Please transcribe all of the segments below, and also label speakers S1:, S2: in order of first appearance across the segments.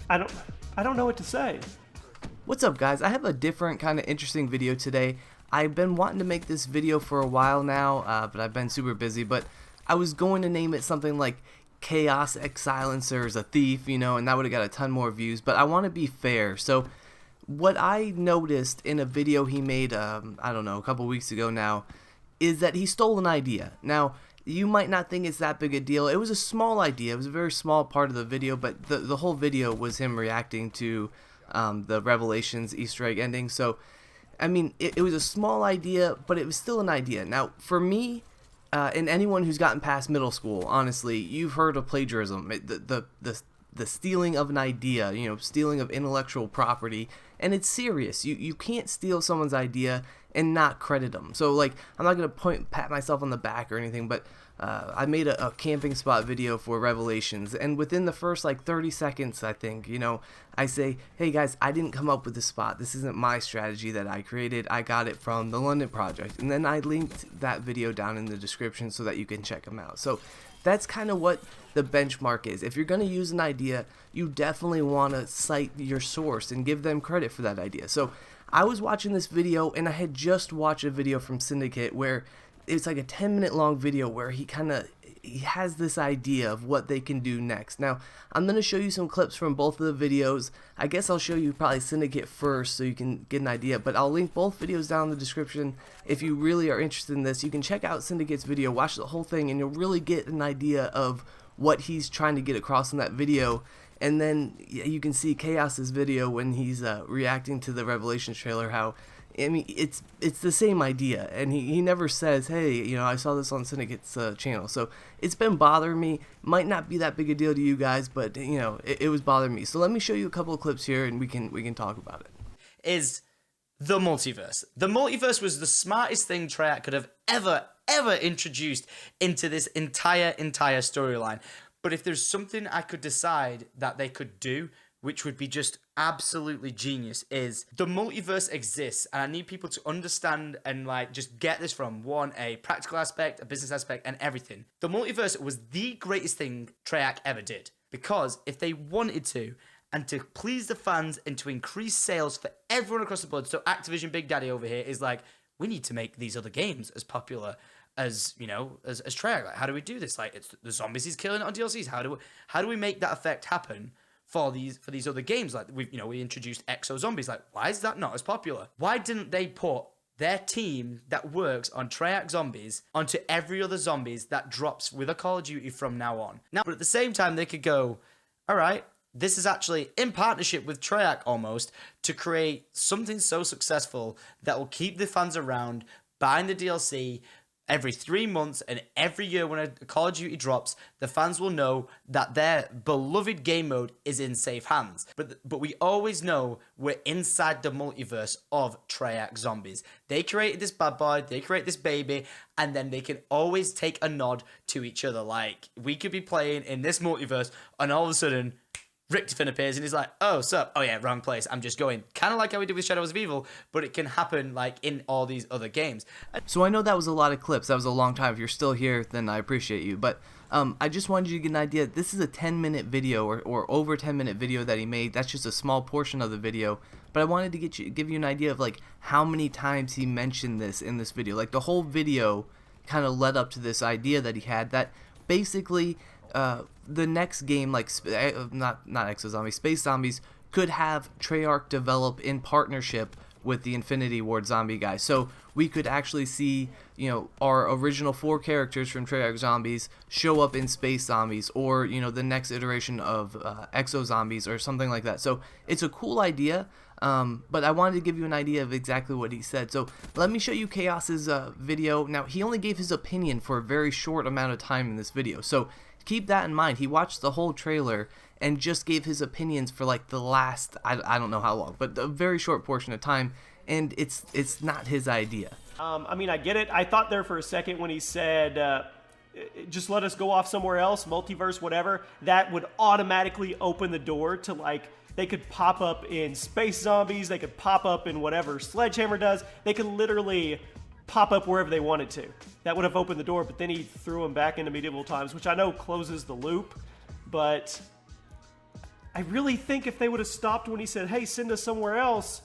S1: I don't I don't know what to say.
S2: What's up, guys? I have a different kind of interesting video today. I've been wanting to make this video for a while now, but I've been super busy. But I was going to name it something like Chaosxsilencer is a thief, you know, and that would have got a ton more views. But I want to be fair. So what I noticed in a video he made, I don't know, a couple weeks ago now, is that he stole an idea. Now, you might not think it's that big a deal. It was a small idea. It was a very small part of the video, but the whole video was him reacting to the Revelations Easter egg ending. So, I mean, it was a small idea, but it was still an idea. Now, for me, and anyone who's gotten past middle school, honestly, you've heard of plagiarism, the stealing of an idea, you know, stealing of intellectual property, and it's serious. You can't steal someone's idea and not credit them. So, like, I'm not gonna pat myself on the back or anything, but I made a camping spot video for Revelations, and within the first like 30 seconds, I think, you know, I say, hey guys, I didn't come up with this spot. This isn't my strategy that I created. I got it from the London project, and then I linked that video down in the description so that you can check them out. So that's kind of what the benchmark is. If you're going to use an idea, you definitely want to cite your source and give them credit for that idea. So I was watching this video, and I had just watched a video from Syndicate where it's like a 10-minute long video where he has this idea of what they can do next. Now, I'm going to show you some clips from both of the videos. I guess I'll show you probably Syndicate first so you can get an idea, but I'll link both videos down in the description. If you really are interested in this, you can check out Syndicate's video, watch the whole thing, and you'll really get an idea of what he's trying to get across in that video. And then you can see Chaos's video when he's reacting to the Revelations trailer, how, I mean, it's the same idea, and he never says, hey, you know, I saw this on Syndicate's channel. So it's been bothering me. Might not be that big a deal to you guys, but, you know, it was bothering me. So let me show you a couple of clips here, and we can talk about it.
S3: Is the multiverse. The multiverse was the smartest thing Treyarch could have ever introduced into this entire storyline. But if there's something I could decide that they could do, which would be just absolutely genius, is the multiverse exists, and I need people to understand and like just get this from a practical aspect, a business aspect, and everything. The multiverse was the greatest thing Treyarch ever did, because if they wanted to, and to please the fans and to increase sales for everyone across the board, so Activision Big Daddy over here is like, we need to make these other games as popular as, you know, as Treyarch. Like, how do we do this? Like, it's the zombies he's killing on DLCs. How do we make that effect happen for these other games? Like, we introduced Exo Zombies. Like, why is that not as popular? Why didn't they put their team that works on Treyarch Zombies onto every other zombies that drops with a Call of Duty from now on? Now, but at the same time, they could go, all right, this is actually in partnership with Treyarch almost to create something so successful that will keep the fans around, buying the DLC every 3 months, and every year when a Call of Duty drops, the fans will know that their beloved game mode is in safe hands. But we always know we're inside the multiverse of Treyarch Zombies. They created this bad boy, they create this baby, and then they can always take a nod to each other. Like, we could be playing in this multiverse, and all of a sudden, Richtofen appears and he's like, oh, sup? Oh yeah, wrong place. I'm just going. Kind of like how we did with Shadows of Evil, but it can happen like in all these other games.
S2: So I know that was a lot of clips. That was a long time. If you're still here, then I appreciate you. But I just wanted you to get an idea. This is a 10-minute video or over 10-minute video that he made. That's just a small portion of the video. But I wanted to give you an idea of like how many times he mentioned this in this video. Like the whole video kind of led up to this idea that he had that basically the next game, like not Exo Zombies, Space Zombies, could have Treyarch develop in partnership with the Infinity Ward zombie guys. So we could actually see, you know, our original 4 characters from Treyarch Zombies show up in Space Zombies, or, you know, the next iteration of Exo Zombies or something like that. So it's a cool idea, but I wanted to give you an idea of exactly what he said. So let me show you Chaos's video. Now, he only gave his opinion for a very short amount of time in this video, so keep that in mind. He watched the whole trailer and just gave his opinions for like the last, I don't know how long, but a very short portion of time, and it's not his idea.
S1: I mean, I get it. I thought there for a second when he said, just let us go off somewhere else, multiverse, whatever, that would automatically open the door to like, they could pop up in Space Zombies, they could pop up in whatever Sledgehammer does, they could literally pop up wherever they wanted to. That would have opened the door, but then he threw them back into medieval times, which I know closes the loop, but I really think if they would have stopped when he said, hey, send us somewhere else,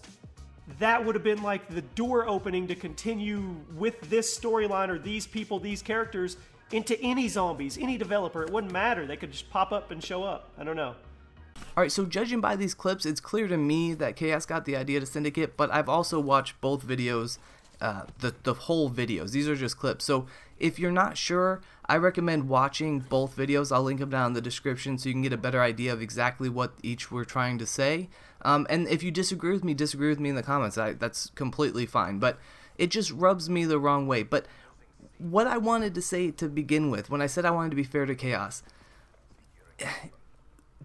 S1: that would have been like the door opening to continue with this storyline or these people, these characters, into any zombies, any developer. It wouldn't matter. They could just pop up and show up. I don't know.
S2: Alright, so judging by these clips, it's clear to me that Chaos got the idea to Syndicate, but I've also watched both videos, the whole videos. These are just clips. So if you're not sure, I recommend watching both videos. I'll link them down in the description so you can get a better idea of exactly what each were trying to say. And if you disagree with me in the comments. That's completely fine. But it just rubs me the wrong way. But what I wanted to say to begin with, when I said I wanted to be fair to Chaos,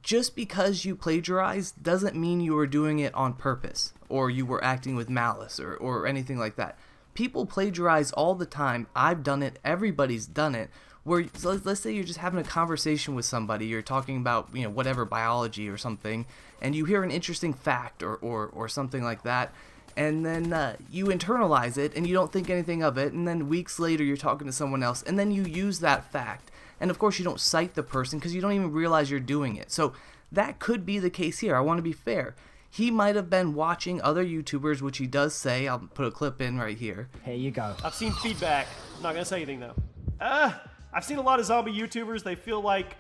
S2: just because you plagiarized doesn't mean you were doing it on purpose or you were acting with malice or anything like that. People plagiarize all the time. I've done it. Everybody's done it. Where, so let's say you're just having a conversation with somebody. You're talking about, you know, whatever, biology or something, and you hear an interesting fact or something like that, and then you internalize it and you don't think anything of it, and then weeks later you're talking to someone else, and then you use that fact. And of course you don't cite the person because you don't even realize you're doing it. So that could be the case here. I want to be fair. He might have been watching other YouTubers, which he does say. I'll put a clip in right here.
S4: Here you go.
S1: I've seen feedback. I'm not going to say anything, though. I've seen a lot of zombie YouTubers. They feel like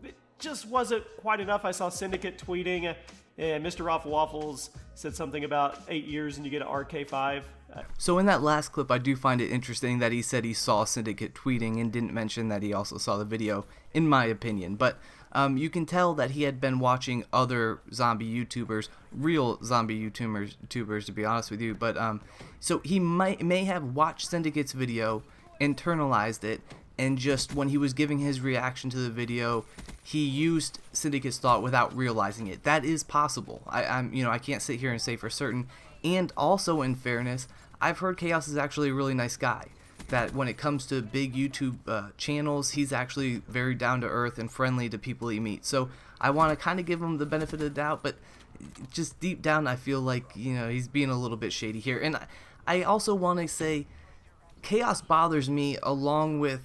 S1: it just wasn't quite enough. I saw Syndicate tweeting, and Mr. Raffle Waffles said something about 8 years and you get an RK5.
S2: So in that last clip, I do find it interesting that he said he saw Syndicate tweeting and didn't mention that he also saw the video, in my opinion. But you can tell that he had been watching other zombie YouTubers, real zombie YouTubers to be honest with you. But so he may have watched Syndicate's video, internalized it, and just when he was giving his reaction to the video, he used Syndicate's thought without realizing it. That is possible. I can't sit here and say for certain. And also, in fairness, I've heard Chaos is actually a really nice guy. That when it comes to big YouTube channels, he's actually very down to earth and friendly to people he meets. So I want to kind of give him the benefit of the doubt, but just deep down, I feel like, you know, he's being a little bit shady here. And I also want to say, Chaos bothers me along with,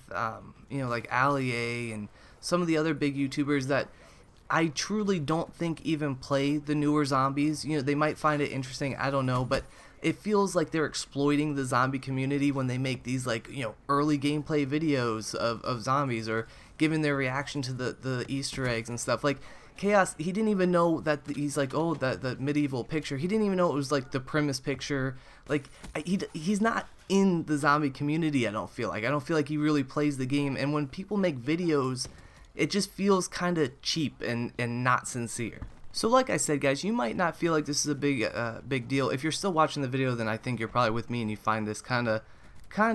S2: like Ali A and some of the other big YouTubers that I truly don't think even play the newer zombies. You know, they might find it interesting, I don't know, but it feels like they're exploiting the zombie community when they make these, like, you know, early gameplay videos of zombies or giving their reaction to the Easter eggs and stuff. Like, Chaos, he didn't even know that he's like, oh, that medieval picture. He didn't even know it was, like, the premise picture. Like, he's not in the zombie community, I don't feel like. I don't feel like he really plays the game. And when people make videos, it just feels kind of cheap and not sincere. So like I said, guys, you might not feel like this is a big deal. If you're still watching the video, then I think you're probably with me and you find this kind of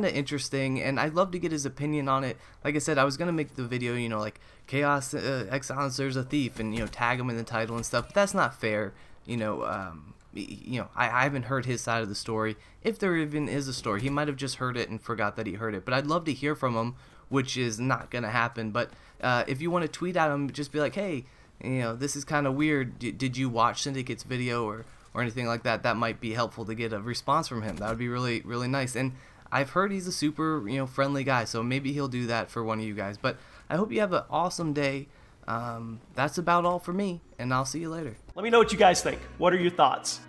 S2: interesting, and I'd love to get his opinion on it. Like I said, I was gonna make the video, you know, like Chaosxsilencer's a thief, and, you know, tag him in the title and stuff. But that's not fair. I haven't heard his side of the story. If there even is a story, he might have just heard it and forgot that he heard it. But I'd love to hear from him, which is not gonna happen. But if you want to tweet at him, just be like, hey, you know, this is kind of weird. Did you watch Syndicate's video or anything like that? That might be helpful to get a response from him. That would be really, really nice. And I've heard he's a super, you know, friendly guy, so maybe he'll do that for one of you guys. But I hope you have an awesome day. That's about all for me, and I'll see you later.
S1: Let me know what you guys think. What are your thoughts?